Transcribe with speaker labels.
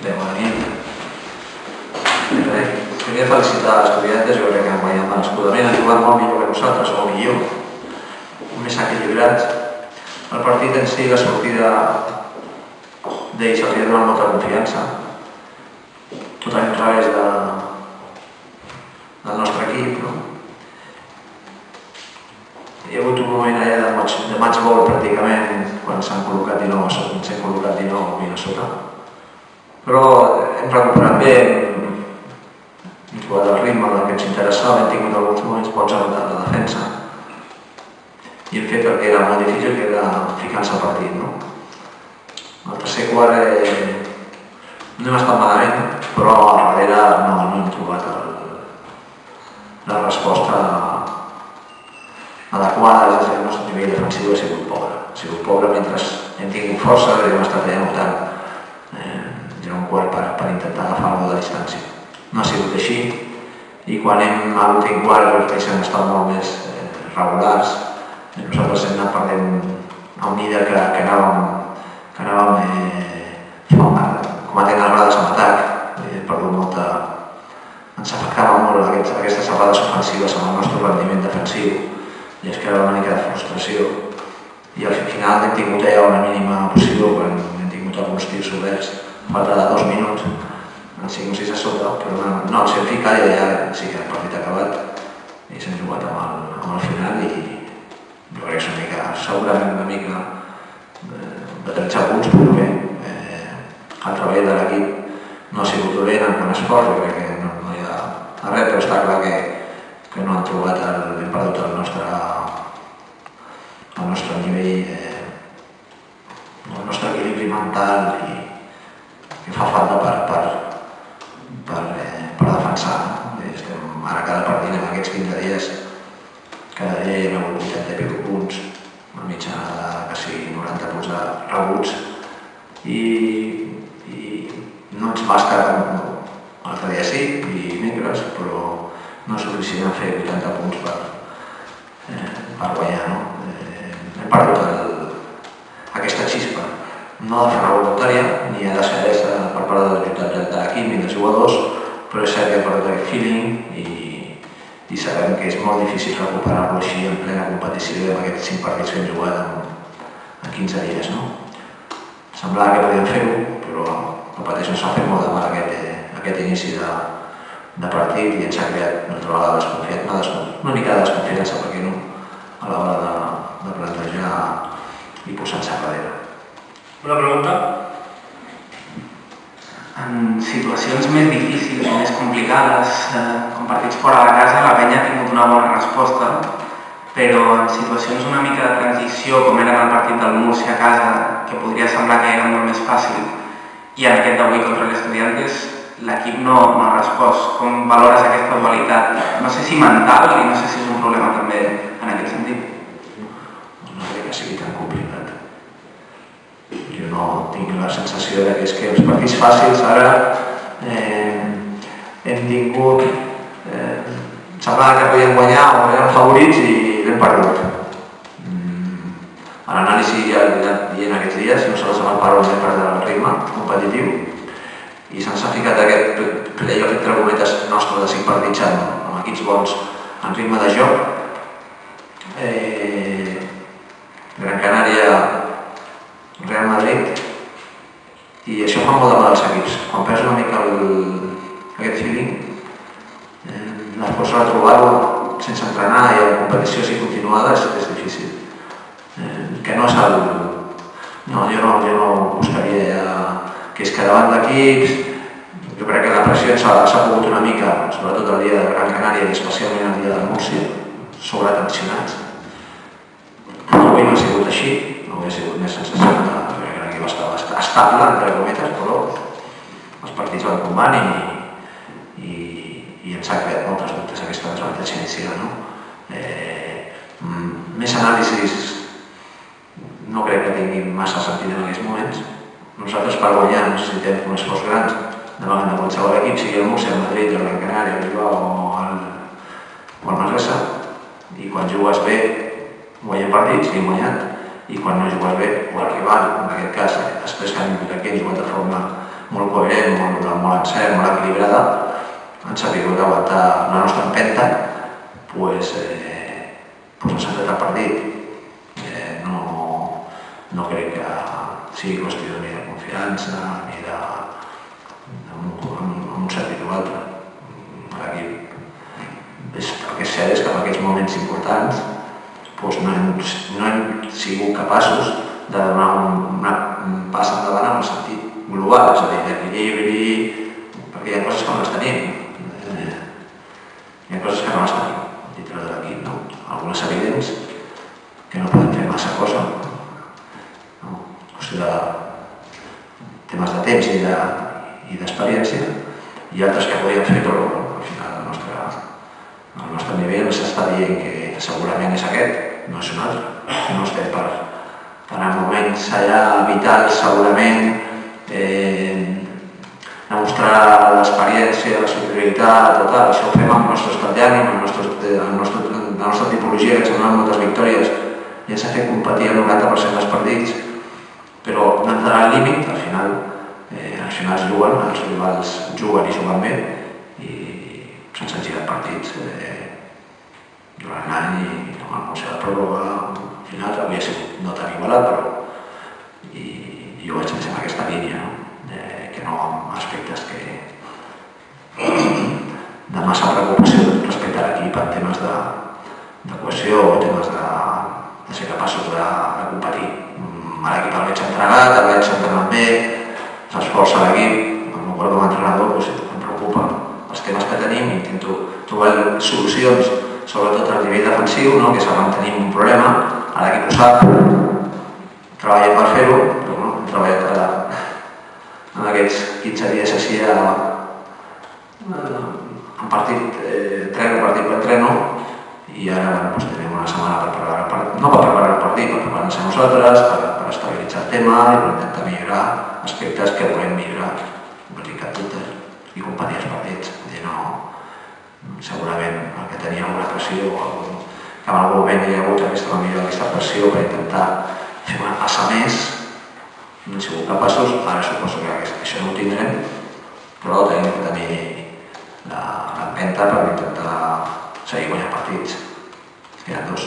Speaker 1: Bé, bona nit. Primer felicitar els estudiantes, jo crec que han guanyat merescudament, han jugat molt millor que nosaltres, o millor, més equilibrats. El partit en si, la sortida d'ells els havia donat molta confiança, totalment al revés del nostre equip, no? Hi ha hagut un moment allà de match ball pràcticament quan s'han col·locat 19 a sota, s'han col·locat 19 a sota. Però hem recuperat bé, hem trobat el ritme del que ens interessava, hem tingut alguns moments bons a la defensa i hem fet el que era molt difícil, que era ficar-se al partit, no? El tercer quart no hem estat malament, però a darrere no hem trobat la resposta adequada, és a dir, el nostre nivell defensiu ha sigut pobre. Ha sigut pobre mentre hem tingut força i hem estat allà notant ja un quart per intentar agafar alguna de distància. No ha sigut així i quan hem a l'últim quart ells han estat molt més regulars, nosaltres hem anat perdent el mida que anàvem cometent errades en atac, perdut molta... Ens afectava molt aquestes errades ofensives amb el nostre rendiment defensiu i es creava una mica de frustració i al final hem tingut allà una mínima possible quan hem tingut alguns tirs oberts a falta de 2 minuts en 5 o 6 a sota, però no els hem ficat i allà sí que el partit acabat i s'han jugat amb el final i jo crec que és una mica, segurament una mica de 13 punts, però bé, el treball de l'equip no ha sigut dolent en bon esforç, jo crec que no hi ha res, però està clar que no han trobat, hem perdut el nostre nivell, el nostre equilibri mental i que fa falta per defensar. Estem ara cada partit en aquests 15 dies, cada dia hi ha hagut 80 i escaig punts, una mitjana de quasi 90 punts de rebuts i no ens basta, l'altre dia sí, i dimecres, però no és suficient fer 80 punts per guanyar, no? Hem perdut aquesta xispa, no de forma voluntària ni de saber per part de l'equip ni dels jugadors, però és cert que hem perdut aquest feeling i sabem que és molt difícil recuperar-lo així en plena competició amb aquests 5 partits que hem jugat en 15 dies, no? Semblava que podíem fer-ho, però repeteixo, ens ha fet molt de mal aquest inici de partit i ens ha creat una altra vegada desconfiança, una mica de desconfiança, perquè no, a l'hora de plantejar i posar-se a darrere.
Speaker 2: Una pregunta? En situacions més difícils i més complicades, com partits fora de casa, la penya ha tingut una bona resposta, però en situacions una mica de transició, com era el partit del Múrcia a casa, que podria semblar que era molt més fàcil, i en aquest d'avui contra l'Estudiantes, l'equip no ha respost. Com valores aquesta dualitat? No sé si mental i no sé si és un problema també en aquest sentit.
Speaker 1: No crec que sigui tan complicat. Jo no tinc la sensació que és que els partits fàcils ara hem tingut... semblava que podíem guanyar o érem favorits i l'hem perdut. A l'anàlisi ja dient aquests dies, nosaltres amb el Parol hem perdut el ritme competitiu i se'ns ha ficat aquest playoff entre cometes nostre de 5 partits amb equips bons en ritme de joc. Gran Canària, Real Madrid, i això fa molt de mal als equips. Quan perds una mica aquest feeling, les forces de trobar-ho sense entrenar i en competicions i continuades és difícil. Que no és el... No, jo no buscaria que és que davant d'equips, jo crec que la pressió s'ha pogut una mica, sobretot el dia de Gran Canària i especialment el dia del Múrcia, sobretensionats. Avui no ha sigut així, no ha sigut més sensació que l'equip estava estable, entre cometes, però els partits van com van i ens ha creat moltes dubtes aquesta desavantatge inicial, no? Més anàlisis no crec que tinguin massa sentit en aquests moments. Nosaltres per guanyar necessitem un esforç gran davant de qualsevol equip, sigui el Múrcia, el Madrid, el Gran Canària, el Bilbao o el Manresa, i quan jugues bé guanyem partits, i hem guanyat, i quan no jugues bé o el rival, en aquest cas, després que han jugat de forma molt coherent, molt encert, molt equilibrada, han sabut aguantar la nostra empenta, ens han fet el partit. No crec que sigui qüestió ni de confiança ni d'un sentit o altre. L'equip, el que és cert és que en aquests moments importants no hem sigut capaços de donar un pas endavant en el sentit global, és a dir, d'equilibri, perquè hi ha coses que no les tenim. Hi ha coses que no les tenim dintre de l'equip, no? Algunes evidents que no podem fer massa cosa, de temes de temps i d'experiència, i altres que podíem fer, però al final el nostre nivell s'està dient que segurament és aquest, no és un altre. No estem per en moments allà vitals, segurament, demostrar l'experiència, la superioritat, tot això ho fem amb el nostre estat d'ànim, amb la nostra tipologia, que ens ha donat moltes victòries i ens ha fet competir el 90% dels partits, però no ens donarà el límit, al final es juguen, els rivals juguen i juguen bé i se'ns han girat partits durant l'any i amb el Museu de Pròrroga al final havia sigut no tan igualat, però i jo vaig en aquesta línia, que no amb aspectes de massa preocupació respecte a l'equip en temes de cohesió o temes de ser capaços de competir. L'equip el veig entregat, el veig entrenant bé, s'esforça l'equip, el meu com a entrenador em preocupa els temes que tenim i intento trobar solucions, sobretot a nivell defensiu, que és on tenim un problema, l'equip ho sap, treballem per fer-ho, però hem treballat en aquests 15 dies així en partit per entreno, i ara tenim una setmana per preparar el partit, no per preparar el partit, per preparar-nos a nosaltres, per estabilitzar el tema i per intentar millorar aspectes que volem millorar, complicat tot i competir els partits. Segurament el que tenia alguna pressió o que en algun moment hi ha hagut aquesta pressió per intentar fer una passa més, no hem sigut capaços, ara suposo que això no ho tindrem, però tenim que tenir l'empenta per intentar seguir guanyant partits. Queden dos.